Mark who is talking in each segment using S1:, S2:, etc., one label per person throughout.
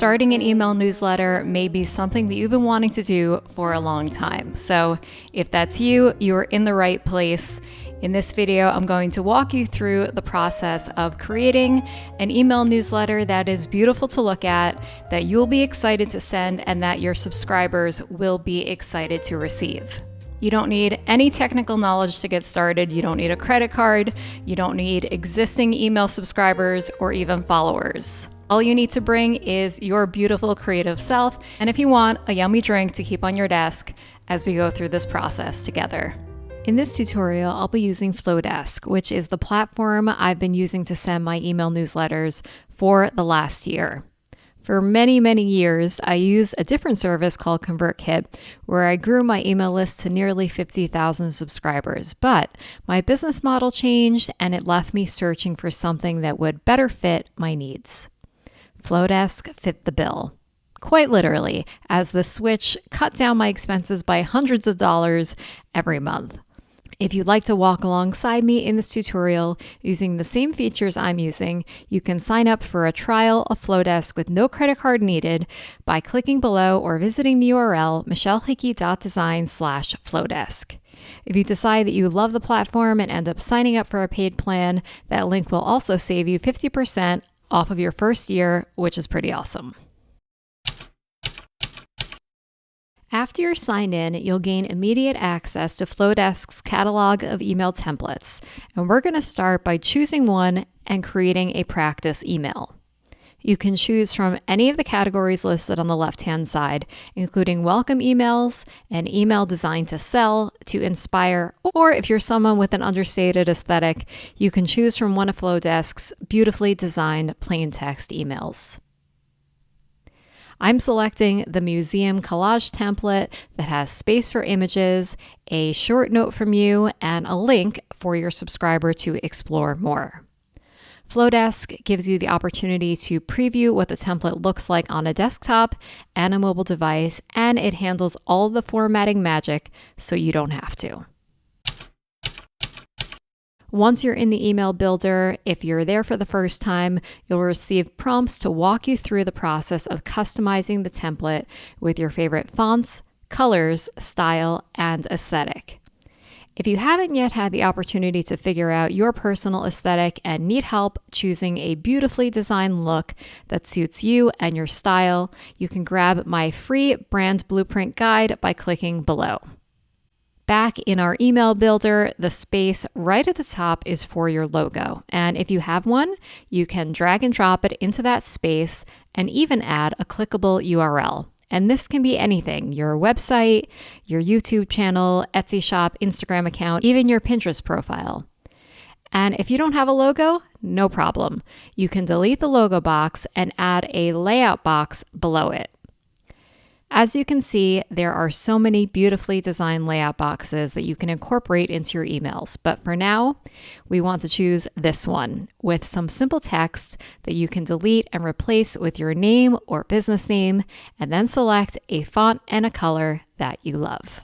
S1: Starting an email newsletter may be something that you've been wanting to do for a long time. So if that's you, you're in the right place. In this video, I'm going to walk you through the process of creating an email newsletter that is beautiful to look at, that you'll be excited to send, and that your subscribers will be excited to receive. You don't need any technical knowledge to get started. You don't need a credit card. You don't need existing email subscribers or even followers. All you need to bring is your beautiful creative self, and if you want, a yummy drink to keep on your desk as we go through this process together. In this tutorial, I'll be using Flodesk, which is the platform I've been using to send my email newsletters for the last year. For many, many years, I used a different service called ConvertKit, where I grew my email list to nearly 50,000 subscribers. But my business model changed, and it left me searching for something that would better fit my needs. Flodesk fit the bill. Quite literally, as the switch cut down my expenses by hundreds of dollars every month. If you'd like to walk alongside me in this tutorial using the same features I'm using, you can sign up for a trial of Flodesk with no credit card needed by clicking below or visiting the URL michellehickey.design/Flodesk. If you decide that you love the platform and end up signing up for a paid plan, that link will also save you 50% off of your first year, which is pretty awesome. After you're signed in, you'll gain immediate access to Flodesk's catalog of email templates, and we're going to start by choosing one and creating a practice email. You can choose from any of the categories listed on the left-hand side, including welcome emails, an email designed to sell, to inspire, or if you're someone with an understated aesthetic, you can choose from one of Flodesk's beautifully designed plain text emails. I'm selecting the museum collage template that has space for images, a short note from you, and a link for your subscriber to explore more. Flodesk gives you the opportunity to preview what the template looks like on a desktop and a mobile device, and it handles all the formatting magic so you don't have to. Once you're in the email builder, if you're there for the first time, you'll receive prompts to walk you through the process of customizing the template with your favorite fonts, colors, style, and aesthetic. If you haven't yet had the opportunity to figure out your personal aesthetic and need help choosing a beautifully designed look that suits you and your style, you can grab my free brand blueprint guide by clicking below. Back in our email builder, the space right at the top is for your logo. And if you have one, you can drag and drop it into that space and even add a clickable URL. And this can be anything: your website, your YouTube channel, Etsy shop, Instagram account, even your Pinterest profile. And if you don't have a logo, no problem. You can delete the logo box and add a layout box below it. As you can see, there are so many beautifully designed layout boxes that you can incorporate into your emails. But for now, we want to choose this one with some simple text that you can delete and replace with your name or business name, and then select a font and a color that you love.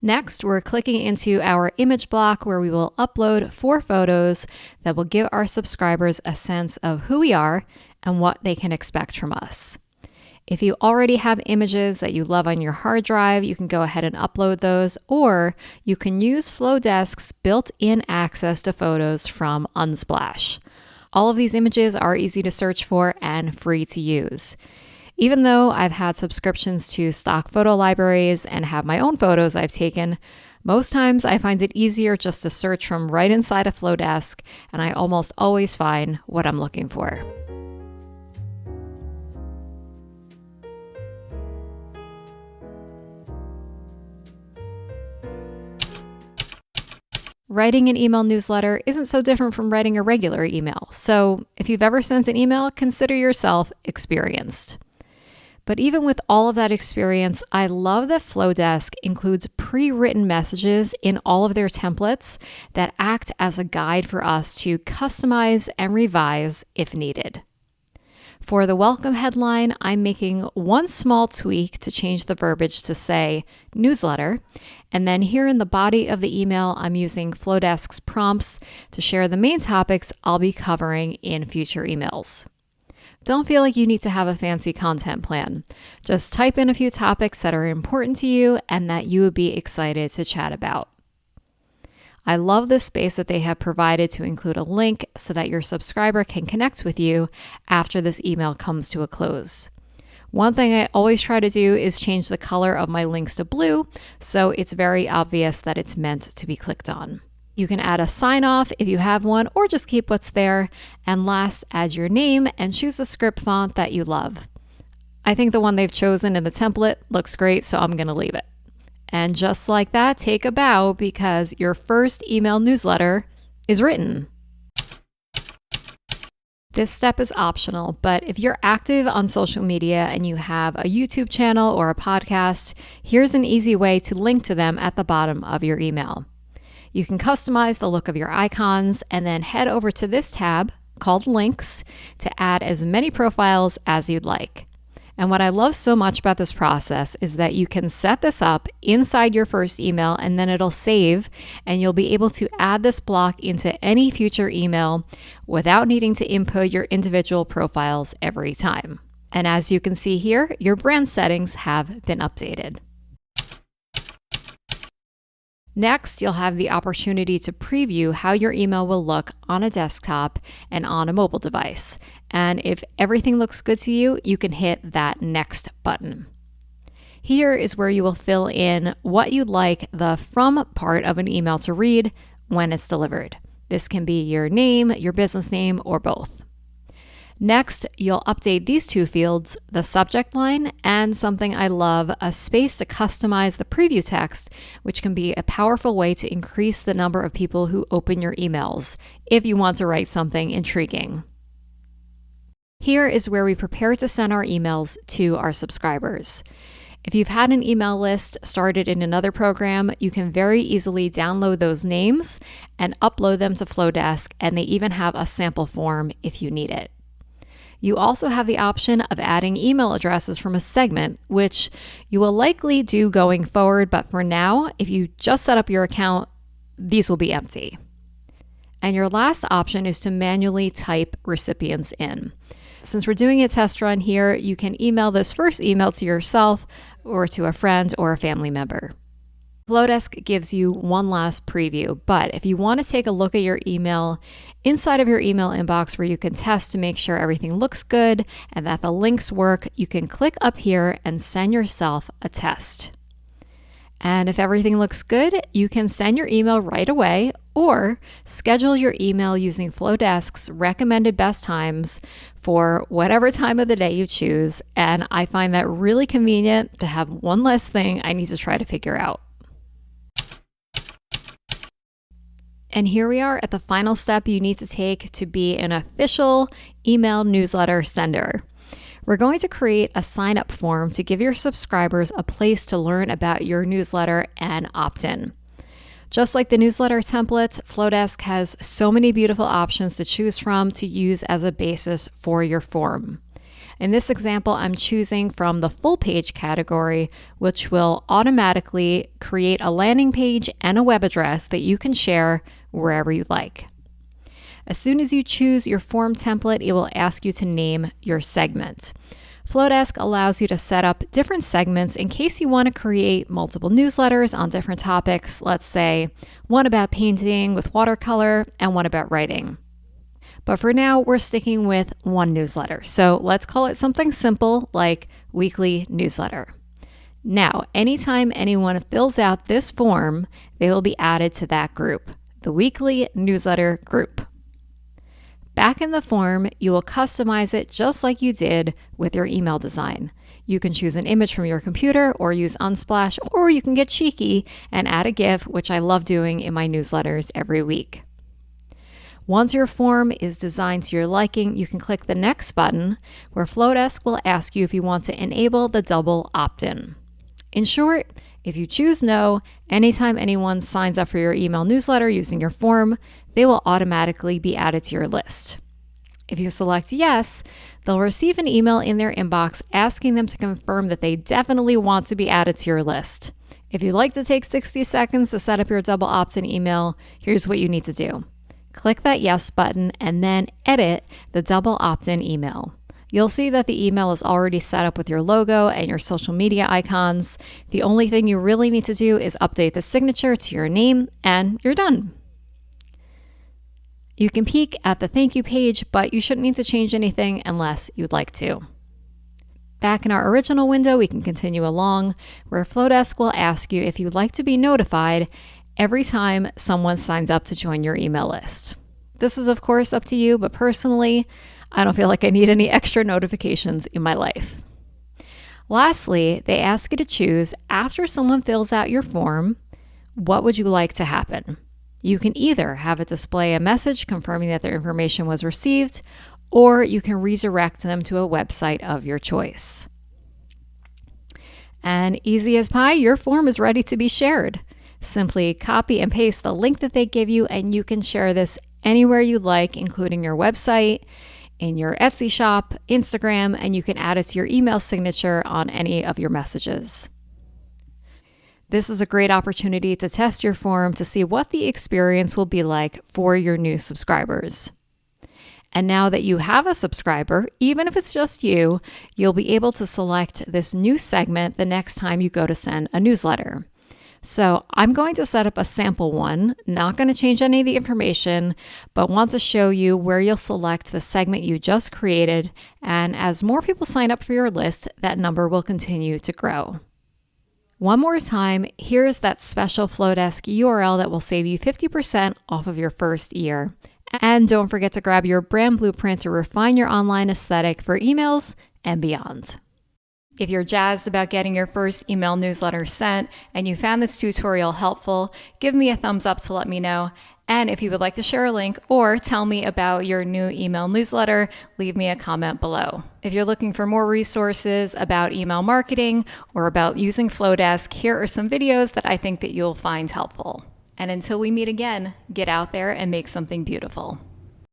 S1: Next, we're clicking into our image block where we will upload 4 photos that will give our subscribers a sense of who we are and what they can expect from us. If you already have images that you love on your hard drive, you can go ahead and upload those, or you can use Flodesk's built-in access to photos from Unsplash. All of these images are easy to search for and free to use. Even though I've had subscriptions to stock photo libraries and have my own photos I've taken, most times I find it easier just to search from right inside of Flodesk, and I almost always find what I'm looking for. Writing an email newsletter isn't so different from writing a regular email, so if you've ever sent an email, consider yourself experienced. But even with all of that experience, I love that Flodesk includes pre-written messages in all of their templates that act as a guide for us to customize and revise if needed. For the welcome headline, I'm making one small tweak to change the verbiage to say newsletter. And then here in the body of the email, I'm using Flodesk's prompts to share the main topics I'll be covering in future emails. Don't feel like you need to have a fancy content plan. Just type in a few topics that are important to you and that you would be excited to chat about. I love this space that they have provided to include a link so that your subscriber can connect with you after this email comes to a close. One thing I always try to do is change the color of my links to blue, so it's very obvious that it's meant to be clicked on. You can add a sign off if you have one, or just keep what's there. And last, add your name and choose a script font that you love. I think the one they've chosen in the template looks great, so I'm going to leave it. And just like that, take a bow because your first email newsletter is written. This step is optional, but if you're active on social media and you have a YouTube channel or a podcast, here's an easy way to link to them at the bottom of your email. You can customize the look of your icons and then head over to this tab called Links to add as many profiles as you'd like. And what I love so much about this process is that you can set this up inside your first email and then it'll save, and you'll be able to add this block into any future email without needing to input your individual profiles every time. And as you can see here, your brand settings have been updated. Next, you'll have the opportunity to preview how your email will look on a desktop and on a mobile device. And if everything looks good to you, you can hit that Next button. Here is where you will fill in what you'd like the from part of an email to read when it's delivered. This can be your name, your business name, or both. Next, you'll update these two fields, the subject line and something I love, a space to customize the preview text, which can be a powerful way to increase the number of people who open your emails if you want to write something intriguing. Here is where we prepare to send our emails to our subscribers. If you've had an email list started in another program, you can very easily download those names and upload them to Flodesk, and they even have a sample form if you need it. You also have the option of adding email addresses from a segment, which you will likely do going forward, but for now, if you just set up your account, these will be empty. And your last option is to manually type recipients in. Since we're doing a test run here, you can email this first email to yourself or to a friend or a family member. Flodesk gives you one last preview, but if you want to take a look at your email inside of your email inbox where you can test to make sure everything looks good and that the links work, you can click up here and send yourself a test. And if everything looks good, you can send your email right away or schedule your email using Flodesk's recommended best times for whatever time of the day you choose. And I find that really convenient to have one less thing I need to try to figure out. And here we are at the final step you need to take to be an official email newsletter sender. We're going to create a sign-up form to give your subscribers a place to learn about your newsletter and opt in. Just like the newsletter template, Flodesk has so many beautiful options to choose from to use as a basis for your form. In this example, I'm choosing from the full page category, which will automatically create a landing page and a web address that you can share wherever you like. As soon as you choose your form template, it will ask you to name your segment. Flodesk allows you to set up different segments in case you want to create multiple newsletters on different topics. Let's say one about painting with watercolor and one about writing. But for now, we're sticking with one newsletter. So let's call it something simple like weekly newsletter. Now, anytime anyone fills out this form, they will be added to that group, the weekly newsletter group. Back in the form, you will customize it just like you did with your email design. You can choose an image from your computer or use Unsplash, or you can get cheeky and add a GIF, which I love doing in my newsletters every week. Once your form is designed to your liking, you can click the Next button, where Flodesk will ask you if you want to enable the double opt-in. In short, if you choose no, anytime anyone signs up for your email newsletter using your form, they will automatically be added to your list. If you select yes, they'll receive an email in their inbox asking them to confirm that they definitely want to be added to your list. If you'd like to take 60 seconds to set up your double opt-in email, here's what you need to do. Click that yes button and then edit the double opt-in email. You'll see that the email is already set up with your logo and your social media icons. The only thing you really need to do is update the signature to your name and you're done. You can peek at the thank you page, but you shouldn't need to change anything unless you'd like to. Back in our original window, we can continue along where Flodesk will ask you if you'd like to be notified every time someone signs up to join your email list. This is of course up to you, but personally, I don't feel like I need any extra notifications in my life. Lastly, they ask you to choose, after someone fills out your form, what would you like to happen? You can either have it display a message confirming that their information was received, or you can redirect them to a website of your choice. And easy as pie, your form is ready to be shared. Simply copy and paste the link that they give you, and you can share this anywhere you like, including your website, in your Etsy shop, Instagram, and you can add it to your email signature on any of your messages. This is a great opportunity to test your form to see what the experience will be like for your new subscribers. And now that you have a subscriber, even if it's just you, you'll be able to select this new segment the next time you go to send a newsletter. So I'm going to set up a sample one, not going to change any of the information, but want to show you where you'll select the segment you just created. And as more people sign up for your list, that number will continue to grow. One more time, here's that special Flodesk URL that will save you 50% off of your first year. And don't forget to grab your brand blueprint to refine your online aesthetic for emails and beyond. If you're jazzed about getting your first email newsletter sent and you found this tutorial helpful, give me a thumbs up to let me know. And if you would like to share a link or tell me about your new email newsletter, leave me a comment below. If you're looking for more resources about email marketing or about using Flodesk, here are some videos that I think that you'll find helpful. And until we meet again, get out there and make something beautiful.